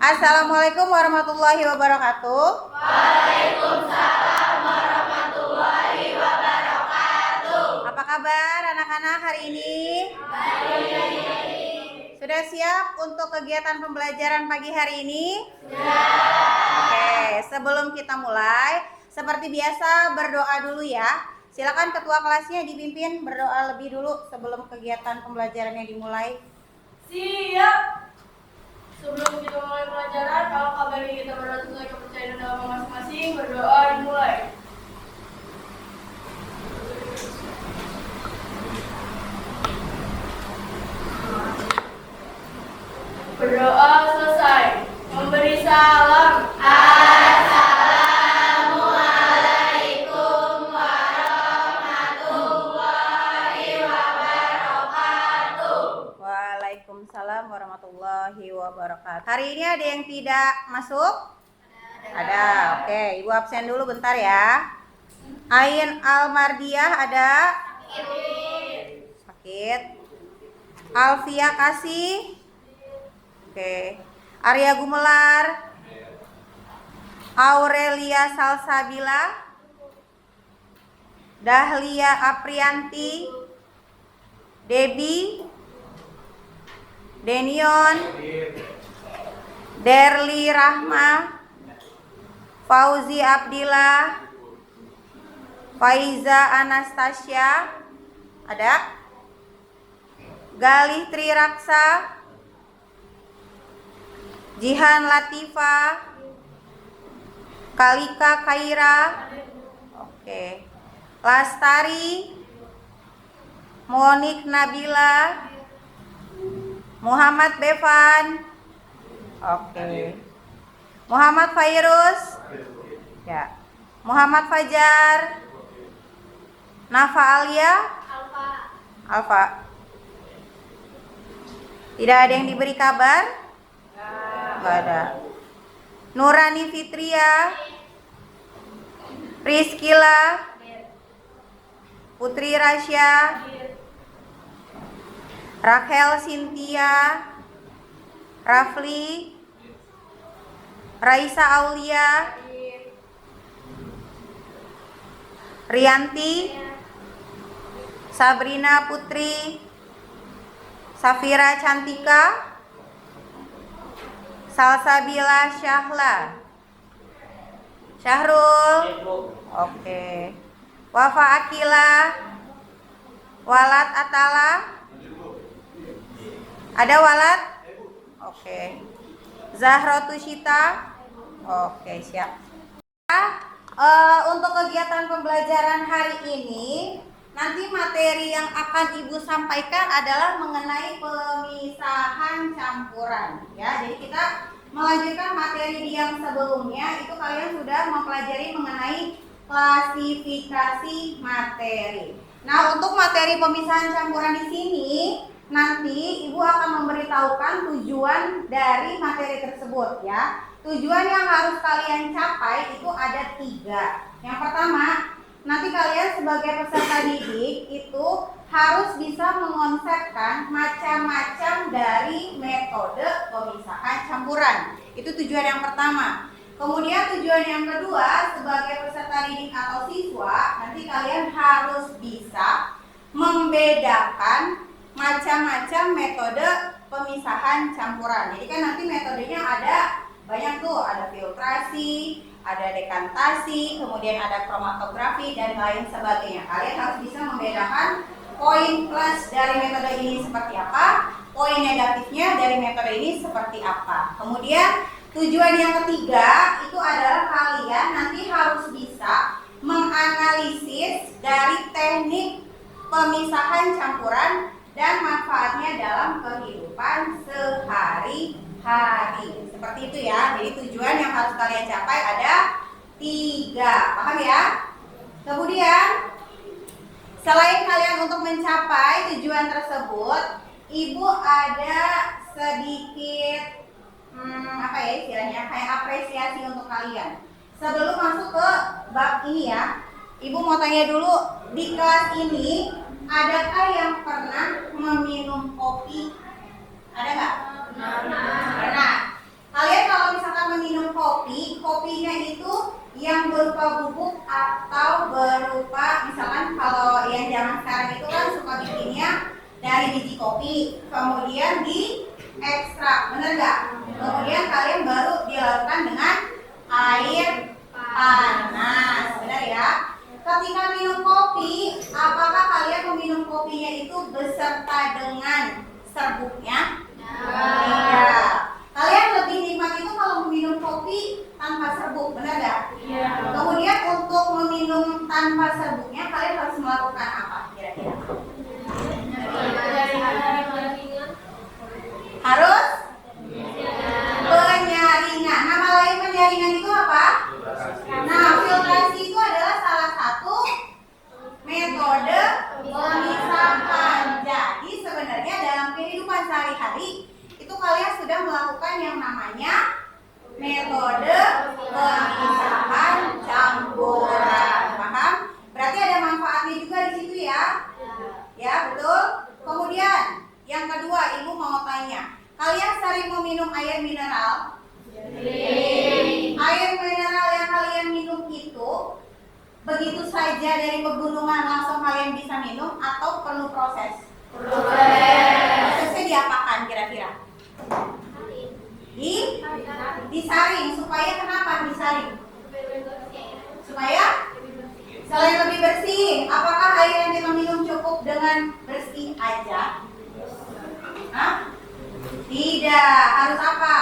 Assalamualaikum warahmatullahi wabarakatuh. Waalaikumsalam warahmatullahi wabarakatuh. Apa kabar anak-anak hari ini? Baik. Sudah siap untuk kegiatan pembelajaran pagi hari ini? Sudah. Oke, sebelum kita mulai, seperti biasa berdoa dulu ya. Silakan ketua kelasnya dipimpin berdoa lebih dulu sebelum kegiatan pembelajarannya dimulai. Siap. Sebelum kita mulai pelajaran, kalau kabari kita berdoa sesuai kepercayaan dan agama masing-masing, berdoa dimulai. Berdoa selesai. Memberi salam. Assalamualaikum warahmatullahi wabarakatuh. Waalaikumsalam warahmatullahi wabarakatuh. Hari ini ada yang tidak masuk? Ada. Oke, Ibu absen dulu bentar ya. Ain Almardiah ada? Sakit. Alfia Kasih? Oke. Arya Gumelar? Aurelia Salsabila? Dahlia Aprianti? Debbie? Denion? Derli Rahma? Fauzi Abdillah? Faiza Anastasia? Ada? Galih Triraksa? Jihan Latifa? Kalika Kaira? Oke. Lastari? Monik Nabila? Muhammad Bevan? Oke. Muhammad Fairuz? Ya. Muhammad Fajar? Nafa Alia? Alfa. Tidak ada yang diberi kabar? Nggak ada. Nurani Fitria? Rizkila? Putri Rasya? Rachel Cynthia? Rafli? Raisa Aulia? Rianti? Sabrina Putri? Safira Cantika? Salsabila Syahla? Syahrul? Oke. Wafa Akila? Walat Atala? Ada Walat? Oke. Zahra Tushita? Oke, siap. Untuk kegiatan pembelajaran hari ini, nanti materi yang akan Ibu sampaikan adalah mengenai pemisahan campuran ya. Jadi kita melanjutkan materi yang sebelumnya, itu kalian sudah mempelajari mengenai klasifikasi materi. Nah, untuk materi pemisahan campuran di sini nanti Ibu akan memberitahukan tujuan dari materi tersebut ya. Tujuan yang harus kalian capai itu ada 3. Yang pertama, nanti kalian sebagai peserta didik itu harus bisa mengonsepkan macam-macam dari metode pemisahan campuran. Itu tujuan yang pertama. Kemudian tujuan yang kedua, sebagai peserta didik atau siswa, nanti kalian harus bisa membedakan macam-macam metode pemisahan campuran. Jadi kan nanti metodenya ada banyak tuh, ada filtrasi, ada dekantasi, kemudian ada kromatografi dan lain sebagainya. Kalian harus bisa membedakan poin plus dari metode ini seperti apa, poin negatifnya dari metode ini seperti apa. Kemudian tujuan yang ketiga itu adalah kalian nanti harus bisa menganalisis dari teknik pemisahan campuran dan manfaatnya dalam kehidupan sehari-hari. Seperti itu ya. Jadi tujuan yang harus kalian capai ada 3. Paham ya? Kemudian selain kalian untuk mencapai tujuan tersebut, Ibu ada sedikit apa ya istilahnya, kayak apresiasi untuk kalian. Sebelum masuk ke bab ini ya, Ibu mau tanya dulu, di kelas ini adakah yang pernah meminum kopi? Ada nggak? Pernah. Kalian kalau yang berupa bubuk atau berupa, misalkan kalau yang zaman sekarang itu kan suka bikinnya dari biji kopi, kemudian di ekstrak, bener nggak? Kemudian kalian baru dilakukan dengan air panas, benar ya? Ketika minum kopi, apakah kalian meminum kopinya itu beserta dengan serbuknya? Tidak. Kalian lebih nikmat itu kalau meminum kopi tanpa serbuk, benar nggak? Iya. Kemudian untuk meminum tanpa serbuknya, kalian harus melakukan apa kira-kira? Harus penyaringan. Nama lain penyaringan itu apa? Nah, filtrasi itu adalah salah satu metode pemisahan. Jadi sebenarnya dalam kehidupan sehari-hari itu kalian sudah melakukan yang namanya metode pemisahan campuran. Paham? Berarti ada manfaatnya juga di situ ya? Ya, betul. Kemudian yang kedua, Ibu mau tanya, kalian sering meminum air mineral? Air mineral yang kalian minum itu begitu saja dari pegunungan langsung kalian bisa minum atau perlu proses? Prosesnya diapakan kira-kira? Disaring. Supaya kenapa disaring? Supaya selain lebih bersih. Apakah air yang kita minum cukup dengan bersih aja? Hah? Tidak. Harus apa?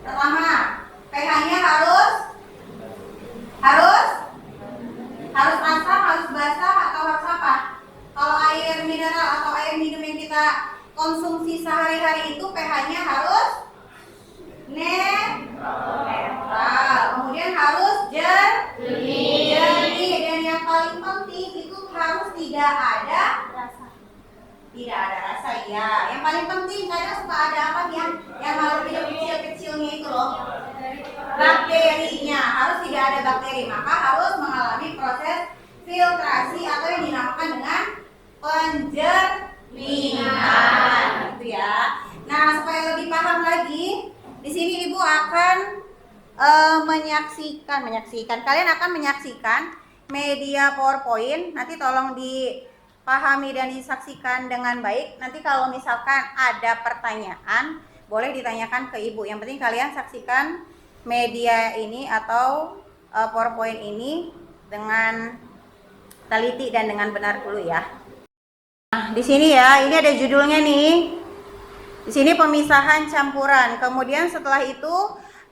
Pertama, pH-nya harus asam, harus basah, atau harus apa? Kalau air mineral atau air minum yang kita konsumsi sehari-hari itu pH-nya harus netral. Kemudian harus jernih. Dan yang paling penting itu harus tidak ada rasa ya. Yang paling penting kadang suka ada apa yang makhluk hidup kecil-kecilnya itu loh. Bakterinya harus tidak ada bakteri, maka harus mengalami proses filtrasi atau yang dinamakan dengan penjernihan, gitu ya. Nah, supaya lebih paham lagi, di sini Ibu akan menyaksikan. Kalian akan menyaksikan media PowerPoint. Nanti tolong dipahami dan disaksikan dengan baik. Nanti kalau misalkan ada pertanyaan, boleh ditanyakan ke Ibu. Yang penting kalian saksikan media ini atau PowerPoint ini dengan teliti dan dengan benar dulu ya. Nah, di sini ya, ini ada judulnya nih. Di sini pemisahan campuran. Kemudian setelah itu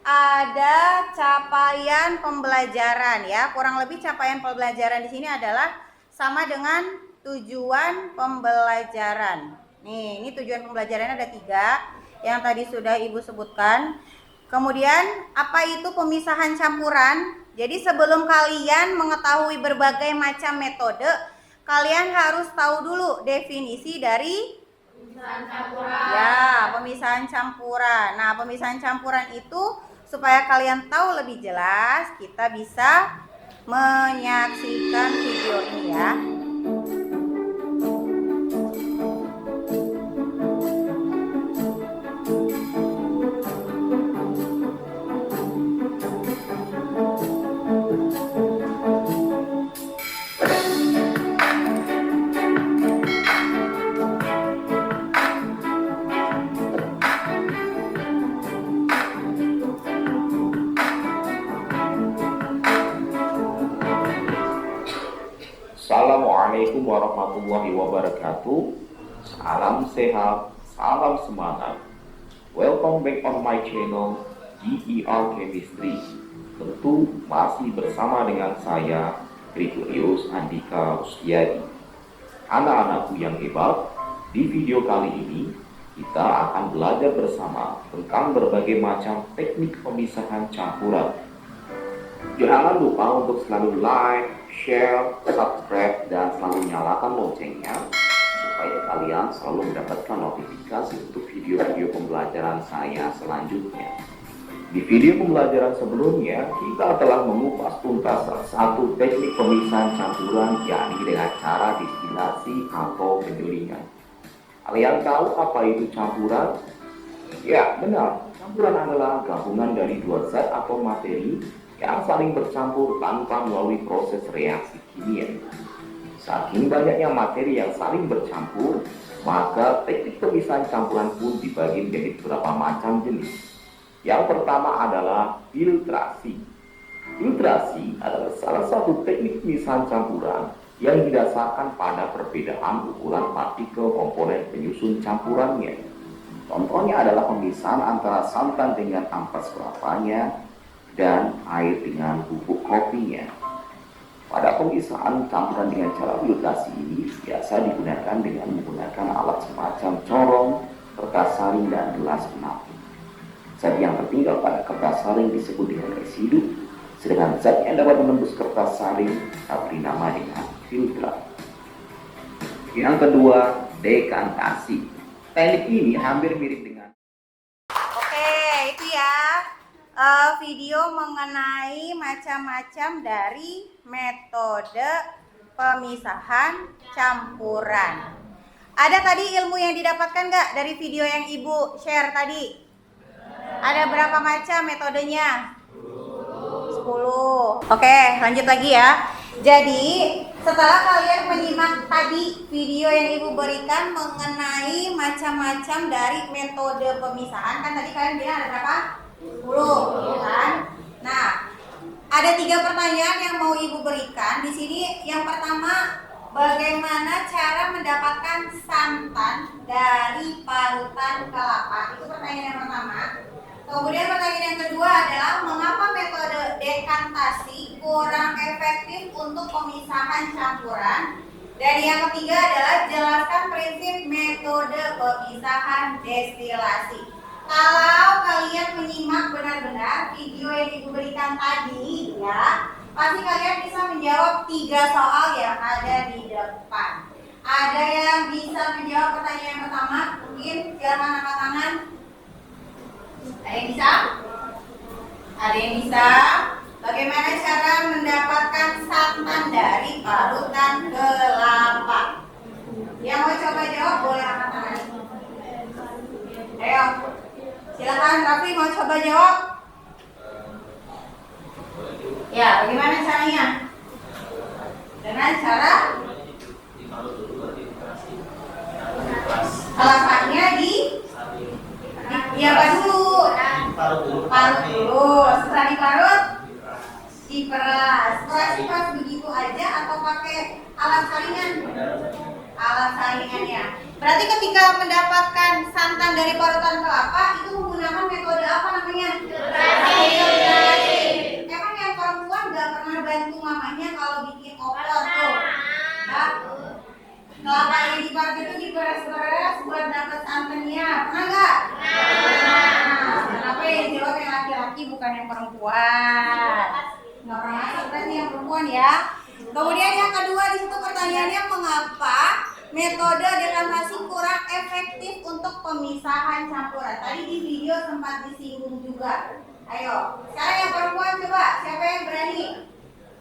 ada capaian pembelajaran ya. Kurang lebih capaian pembelajaran di sini adalah sama dengan tujuan pembelajaran. Nih, ini tujuan pembelajarannya ada 3 yang tadi sudah Ibu sebutkan. Kemudian apa itu pemisahan campuran? Jadi sebelum kalian mengetahui berbagai macam metode, kalian harus tahu dulu definisi dari pemisahan campuran. Ya, pemisahan campuran. Nah, pemisahan campuran itu supaya kalian tahu lebih jelas, kita bisa menyaksikan video ini ya. Assalamualaikum warahmatullahi wabarakatuh. Salam sehat, salam semangat. Welcome back on my channel GER Chemistry. Tentu masih bersama dengan saya Gregorius Andika Rustiadi. Anak-anakku yang hebat, di video kali ini kita akan belajar bersama tentang berbagai macam teknik pemisahan campuran. Jangan lupa untuk selalu like, share, subscribe, dan selalu nyalakan loncengnya supaya kalian selalu mendapatkan notifikasi untuk video-video pembelajaran saya selanjutnya. Di video pembelajaran sebelumnya, kita telah mengupas tuntas satu teknik pemisahan campuran, yakni dengan cara distilasi atau penyulingan. Kalian tahu apa itu campuran? Ya, benar. Campuran adalah gabungan dari 2 zat atau materi yang saling bercampur tanpa melalui proses reaksi kimia. Saking banyaknya materi yang saling bercampur, maka teknik pemisahan campuran pun dibagi menjadi beberapa macam jenis. Yang pertama adalah filtrasi. Filtrasi adalah salah satu teknik pemisahan campuran yang didasarkan pada perbedaan ukuran partikel komponen penyusun campurannya. Contohnya adalah pemisahan antara santan dengan ampas kelapanya dan air dengan bubuk kopinya. Pada pemisahan campuran dengan cara filtrasi ini biasa digunakan dengan menggunakan alat semacam corong, kertas saring, dan gelas penampung. Zat yang tertinggal pada kertas saring disebut dengan residu, sedangkan zat yang dapat menembus kertas saring diberi nama dengan filtrat. Yang kedua, dekantasi. Teknik ini hampir mirip dengan Itu ya video mengenai macam-macam dari metode pemisahan campuran. Ada tadi ilmu yang didapatkan nggak dari video yang Ibu share tadi? Ada berapa macam metodenya? 10. Oke, lanjut lagi ya. Jadi setelah kalian menyimak tadi video yang Ibu berikan mengenai macam-macam dari metode pemisahan, kan tadi kalian bilang ada berapa? 10, kan? Nah, ada 3 pertanyaan yang mau Ibu berikan di sini. Yang pertama, bagaimana cara mendapatkan santan dari parutan kelapa? Itu pertanyaan yang pertama. Kemudian pertanyaan yang kedua adalah mengapa metode dekantasi kurang efektif untuk pemisahan campuran? Dan yang ketiga adalah jelaskan prinsip metode pemisahan destilasi. Kalau kalian menyimak benar-benar video yang Ibu berikan tadi ya, pasti kalian bisa menjawab 3 soal yang ada di depan. Ada yang bisa menjawab pertanyaan yang pertama? Mungkin silakan angkat tangan. Ada yang bisa? Ada yang bisa? Bagaimana cara mendapatkan santan dari parutan kelapa? Yang mau coba jawab boleh angkat tangan. Ayo, silakan Raffi mau coba jawab. Ya, bagaimana caranya? Dengan cara kelapanya apa dulu? Parut dulu. Setelah diparut, diperas. Peras begitu aja atau pakai alat saringan? Alat saringannya. Berarti ketika mendapatkan santan dari parutan kelapa itu menggunakan metode apa namanya? Filtrasi. Emang yang perempuan nggak pernah bantu mamanya kalau bikin opor tuh? Nah, kelapa yang diparut itu diperas-peras buat dapat santannya. Pernah nggak? Kenapa yang jawab yang laki-laki bukan yang perempuan? Nggak pernah masuk berarti yang perempuan ya. Kemudian yang kedua di situ pertanyaannya mengapa metode dekantasi kurang efektif untuk pemisahan campuran? Tadi di video sempat disinggung juga. Ayo, sekarang yang perempuan coba siapa yang berani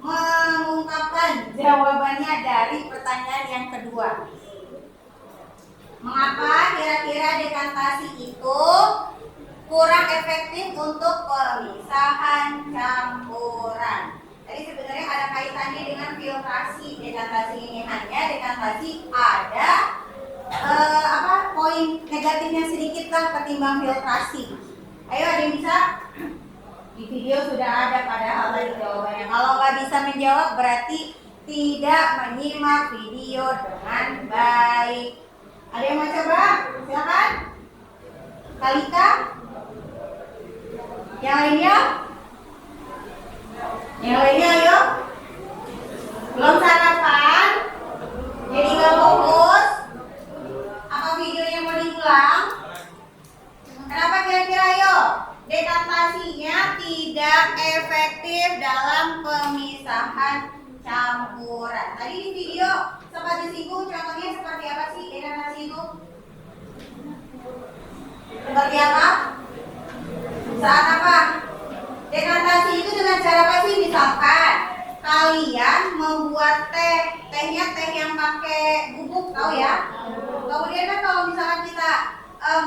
mengungkapkan jawabannya dari pertanyaan yang kedua? Mengapa kira-kira dekantasi itu kurang efektif untuk pemisahan campuran? Jadi sebenarnya ada kaitannya dengan filtrasi. Dekantasi ini hanya dekantasi ada poin negatifnya sedikit lah ketimbang filtrasi. Ayo ada yang bisa? Di video sudah ada padahal tadi jawabannya. Kalau nggak bisa menjawab berarti tidak menyimak video dengan baik. Ada yang mau coba? Silakan. Kalita? Yang lainnya? Yang lainnya ayo. Belum sarapan? Jadi nggak fokus? Apa videonya mau diulang? Kenapa kira-kira ayo? Dekantasinya tidak efektif dalam pemisahan campuran. Tadi di video sempat disinggung contohnya seperti apa sih dekantasi itu? Seperti apa? Saat apa? Dekantasi itu dengan cara apa sih? Misalkan kalian membuat tehnya teh yang pakai bubuk, tahu ya? Kemudian kan kalau misalkan kita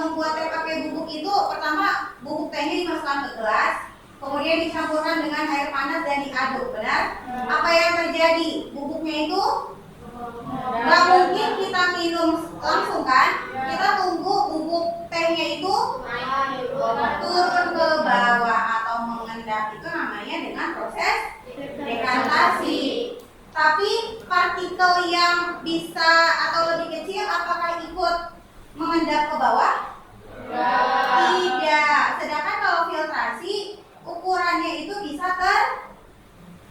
membuat teh pakai bubuk itu, pertama bubuk tehnya dimasukkan ke gelas, kemudian dicampurkan dengan air panas dan diaduk, benar? Apa yang terjadi? Bubuknya itu nggak mungkin kita minum langsung kan? Kita tunggu bubuk tehnya itu turun ke bawah atau mengendap. Itu namanya dengan proses dekantasi. Tapi partikel yang bisa atau lebih kecil apakah ikut mengendap ke bawah? Tidak. Sedangkan kalau filtrasi ukurannya itu bisa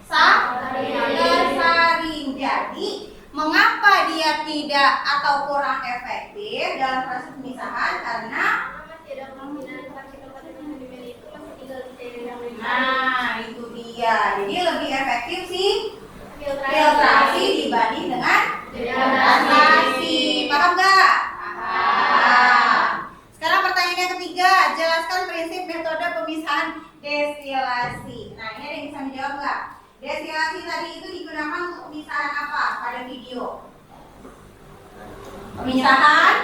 tersaring. Jadi mengapa dia tidak atau kurang efektif dalam proses pemisahan? Karena itu dia. Jadi lebih efektif sih filtrasi dibanding dengan dekantasi. Paham nggak? Sekarang pertanyaan yang ketiga, jelaskan prinsip metode pemisahan destilasi. Nah, ini ada yang bisa menjawab nggak? Destilasi tadi itu digunakan untuk pemisahan apa pada video? Pemisahan?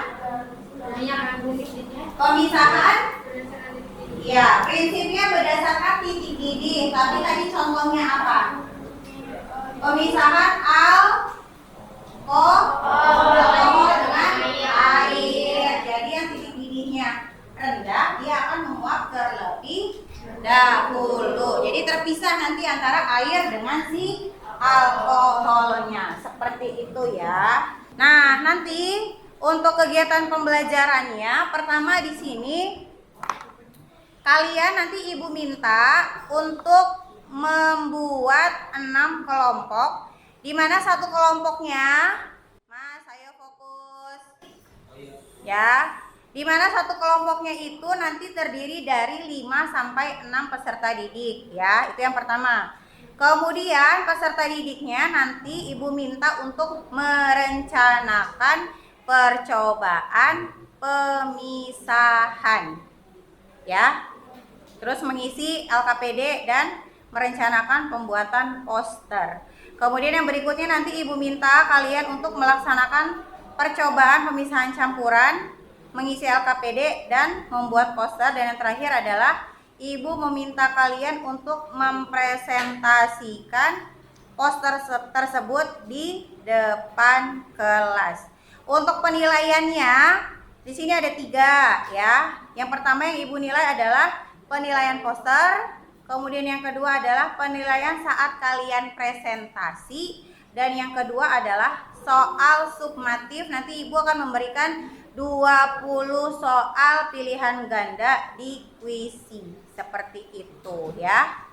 Ya, prinsipnya berdasarkan titik didih. Tapi tadi contohnya apa? Pemisahan alkohol dengan air. Jadi yang titik didihnya rendah, dia akan menguap terlebih dahulu. Jadi terpisah nanti antara air dengan si alkoholnya. Seperti itu ya. Nah, nanti untuk kegiatan pembelajarannya, pertama di sini kalian nanti ibu minta untuk membuat 6 kelompok, di mana satu kelompoknya, Mas, ayo fokus, ya, di mana satu kelompoknya itu nanti terdiri dari 5 sampai 6 peserta didik, ya, itu yang pertama. Kemudian peserta didiknya nanti ibu minta untuk merencanakan percobaan pemisahan, ya, terus mengisi LKPD dan merencanakan pembuatan poster. Kemudian yang berikutnya nanti ibu minta kalian untuk melaksanakan percobaan pemisahan campuran, mengisi LKPD dan membuat poster. Dan yang terakhir adalah ibu meminta kalian untuk mempresentasikan poster tersebut di depan kelas. Untuk penilaiannya di sini ada 3 ya. Yang pertama yang ibu nilai adalah penilaian poster. Kemudian yang kedua adalah penilaian saat kalian presentasi. Dan yang kedua adalah soal summatif. Nanti ibu akan memberikan 20 soal pilihan ganda di kuisi. Seperti itu ya.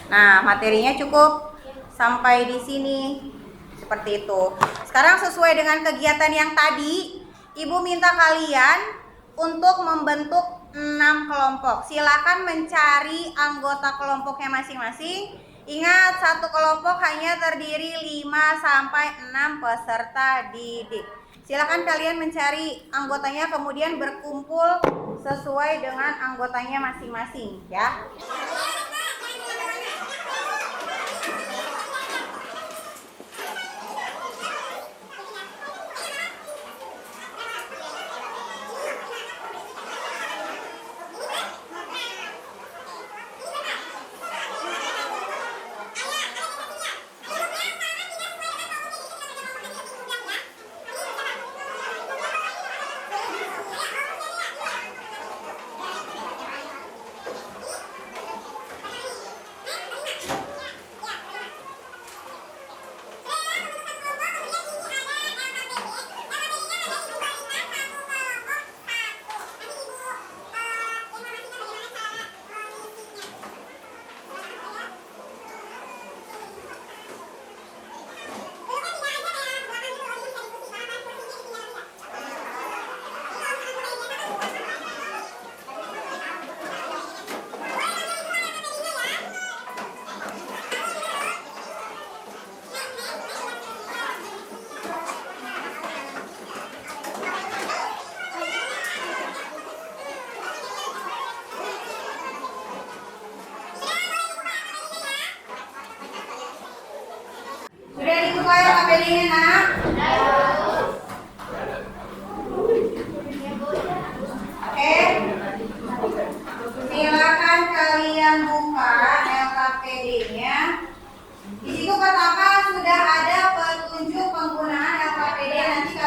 Nah, materinya cukup sampai di sini. Seperti itu. Sekarang sesuai dengan kegiatan yang tadi, ibu minta kalian untuk membentuk 6 kelompok. Silakan mencari anggota kelompoknya masing-masing. Ingat, satu kelompok hanya terdiri 5 sampai 6 peserta didik. Silakan kalian mencari anggotanya kemudian berkumpul sesuai dengan anggotanya masing-masing ya.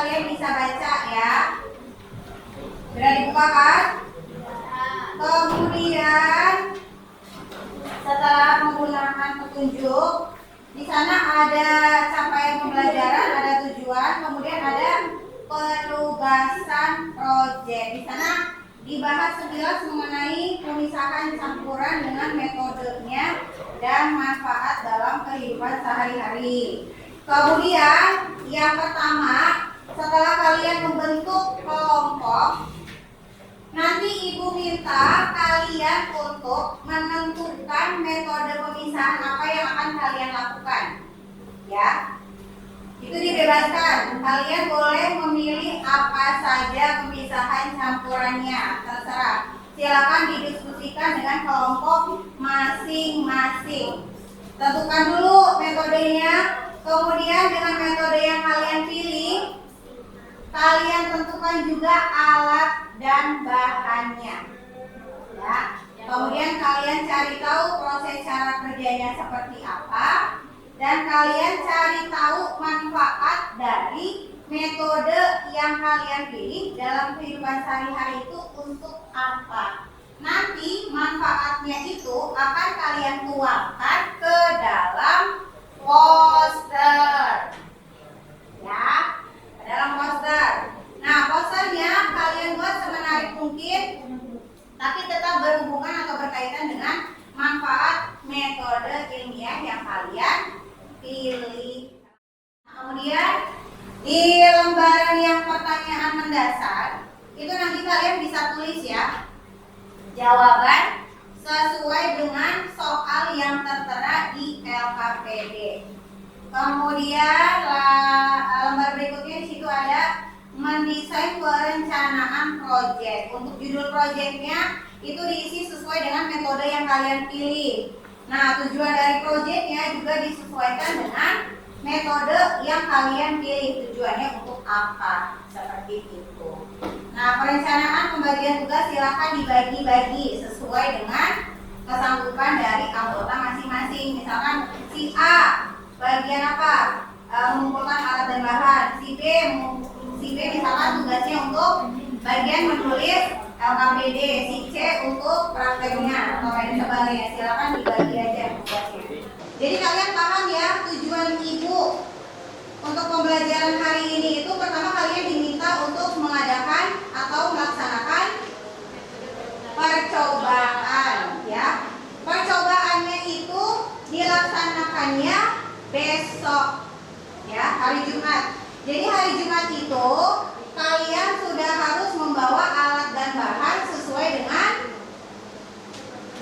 kalian bisa baca ya. Sudah dibuka kan? Kemudian setelah menggunakan petunjuk, di sana ada capaian pembelajaran, ada tujuan, kemudian ada penugasan proyek. Di sana dibahas sekilas mengenai pemisahan campuran dengan metodenya dan manfaat dalam kehidupan sehari-hari. Kemudian yang pertama, setelah kalian membentuk kelompok, nanti ibu minta kalian untuk menentukan metode pemisahan apa yang akan kalian lakukan. Ya, itu dibebaskan. Kalian boleh memilih apa saja pemisahan campurannya, terserah. Silakan didiskusikan dengan kelompok masing-masing. Tentukan dulu metodenya. Kemudian dengan metode yang kalian pilih, kalian tentukan juga alat dan bahannya. Ya. Kemudian kalian cari tahu proses cara kerjanya seperti apa, dan kalian cari tahu manfaat dari metode yang kalian pilih dalam kehidupan sehari-hari itu untuk apa. Nanti manfaatnya itu akan kalian tuangkan ke dalam poster. Ya, dalam poster. Nah, posternya kalian buat semenarik mungkin, tapi tetap berhubungan atau berkaitan dengan manfaat metode ilmiah yang kalian pilih. Kemudian di lembaran yang pertanyaan mendasar itu nanti kalian bisa tulis ya jawaban sesuai dengan soal yang tertera di LKPD. Kemudian lembar berikutnya di situ ada mendesain perencanaan proyek. Untuk judul proyeknya itu diisi sesuai dengan metode yang kalian pilih. Nah, tujuan dari proyeknya juga disesuaikan dengan metode yang kalian pilih. Tujuannya untuk apa? Seperti itu. Nah, perencanaan pembagian tugas silakan dibagi-bagi sesuai dengan kesanggupan dari anggota masing-masing. Misalkan si A bagian apa? Mengumpulkan alat dan bahan. Si B misalkan tugasnya untuk bagian menulis LKPD, si C untuk prakteknya atau lain sebagainya. Silakan dibagi aja tugasnya. Jadi kalian paham ya tujuan ibu untuk pembelajaran hari ini itu pertama kalian diminta untuk mengadakan atau melaksanakan percobaan ya. Percobaannya itu dilaksanakannya besok ya, hari Jumat. Jadi hari Jumat itu kalian sudah harus membawa alat dan bahan sesuai dengan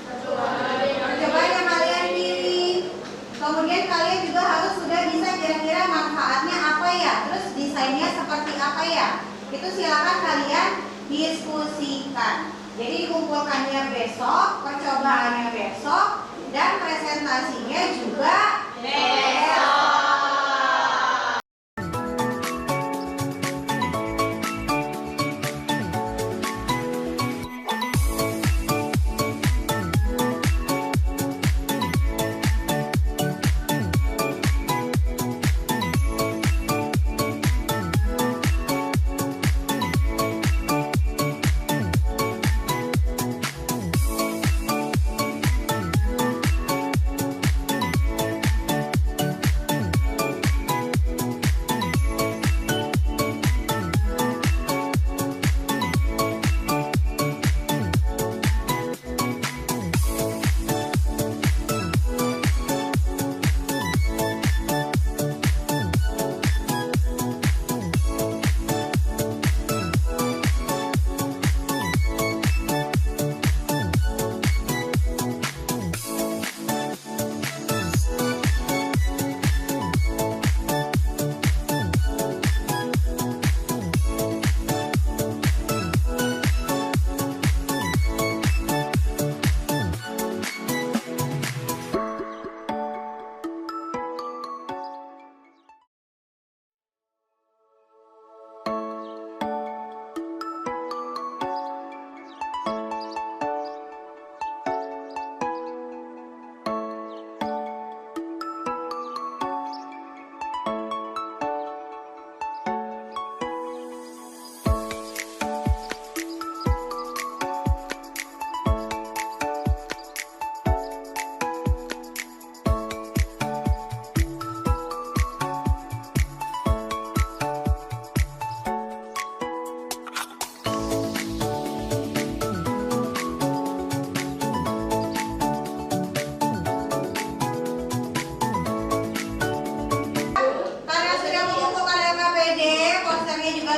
percobaan yang kalian pilih. Kemudian kalian juga harus sudah bisa kira-kira manfaatnya apa ya, terus desainnya seperti apa ya. Itu silakan kalian diskusikan. Jadi dikumpulkannya besok, percobaannya besok, dan presentasinya juga besok.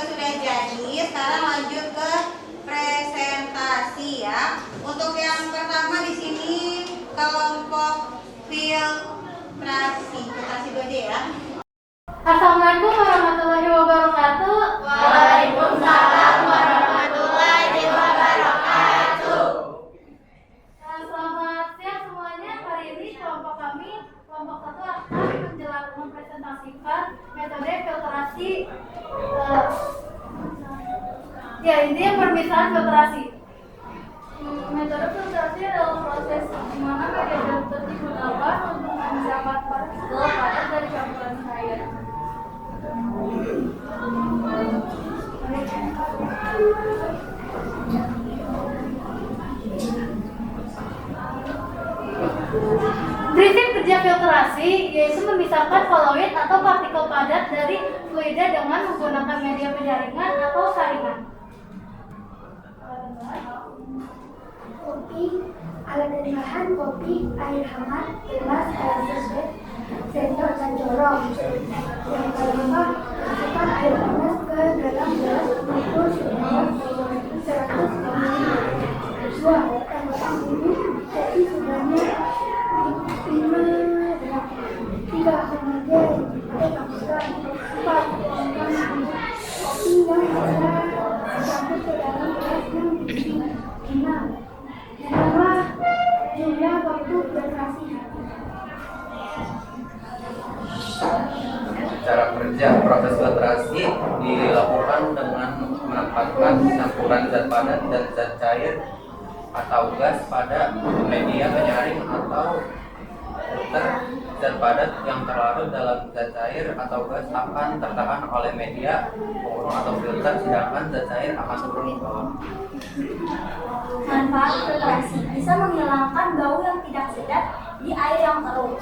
sudah jadi. Sekarang lanjut ke presentasi ya. Untuk yang pertama di sini kelompok filtrasi. Filtrasi dulu aja ya. Assalamualaikum warahmatullahi wabarakatuh. Waalaikumsalam warahmatullahi wabarakatuh. Selamat siang semuanya. Hari ini kelompok kami, kelompok 1 akan mempresentasikan metode filtrasi. Ya, intinya permisalan filtrasi. Metode filtrasi adalah proses di mana media filter digunakan untuk memisahkan partikel padat dari campuran cair. Prinsip kerja filtrasi yaitu memisahkan koloid atau partikel padat dari fluida dengan menggunakan media penyaringan atau saringan. Kopi, alat dan bahan kopi, air hangat, gelas, air serbet, sendok dan corong. Yang kedua, masukkan air panas ke dalam gelas ukur sebanyak 100 ml. 2. Tambahkan bumbu jadi sebanyak 5 gram. 3. Kemudian tambahkan 4. Tuangkan bubuk kopi yang telah dicampur ke dalam gelas yang diisi. 5. Ditambah jumlah waktu filtrasi. Cara kerja proses filtrasi dilakukan dengan menempatkan campuran zat padat dan zat cair atau gas pada media penyaring atau filter. Zat padat yang terlarut dalam zat cair atau gas akan tertahan oleh media pengurung atau filter, sedangkan zat cair akan turun ke bawah. Manfaat filtrasi bisa menghilangkan bau yang tidak sedap di air yang keruh.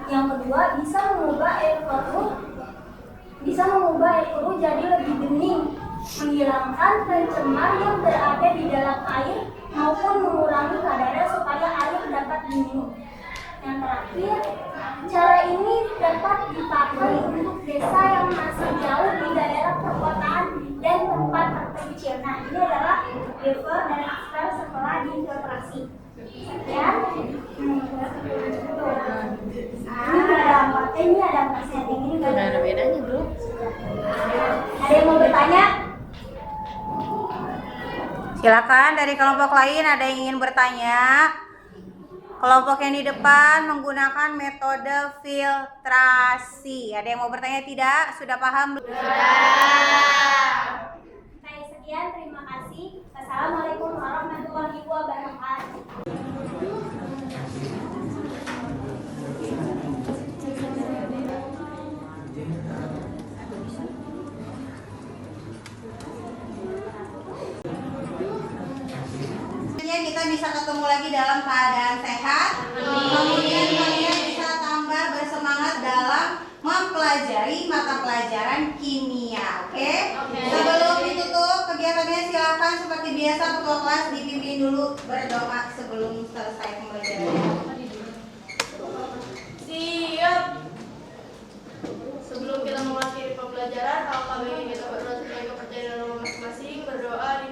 Yang kedua, bisa mengubah air keruh jadi lebih bening, menghilangkan pencemar yang berada di dalam air maupun mengurangi kadarnya supaya air dapat diminum. Yang terakhir, cara ini dapat dipakai untuk desa yang masih jauh di daerah perkotaan dan tempat terpencil. Nah, ini adalah river dan after setelah difiltrasi. Ya, ini ada empatnya, ini nggak ada bedanya, Bro. Ada yang mau bertanya? Silakan dari kelompok lain ada yang ingin bertanya. Kelompok yang di depan menggunakan metode filtrasi. Ada yang mau bertanya tidak? Sudah paham? Baik, sekian. Terima kasih. Assalamualaikum warahmatullahi wabarakatuh. Kita bisa ketemu lagi dalam keadaan sehat. Kemudian kalian bisa tambah bersemangat dalam mempelajari mata pelajaran kimia. Oke? Sebelum ditutup kegiatannya, silakan seperti biasa ketua kelas dipimpin dulu berdoa sebelum selesai pembelajaran. Siap. Sebelum kita mengakhiri pembelajaran, alhamdulillah kita berdoa sesuai kepercayaan masing-masing, berdoa di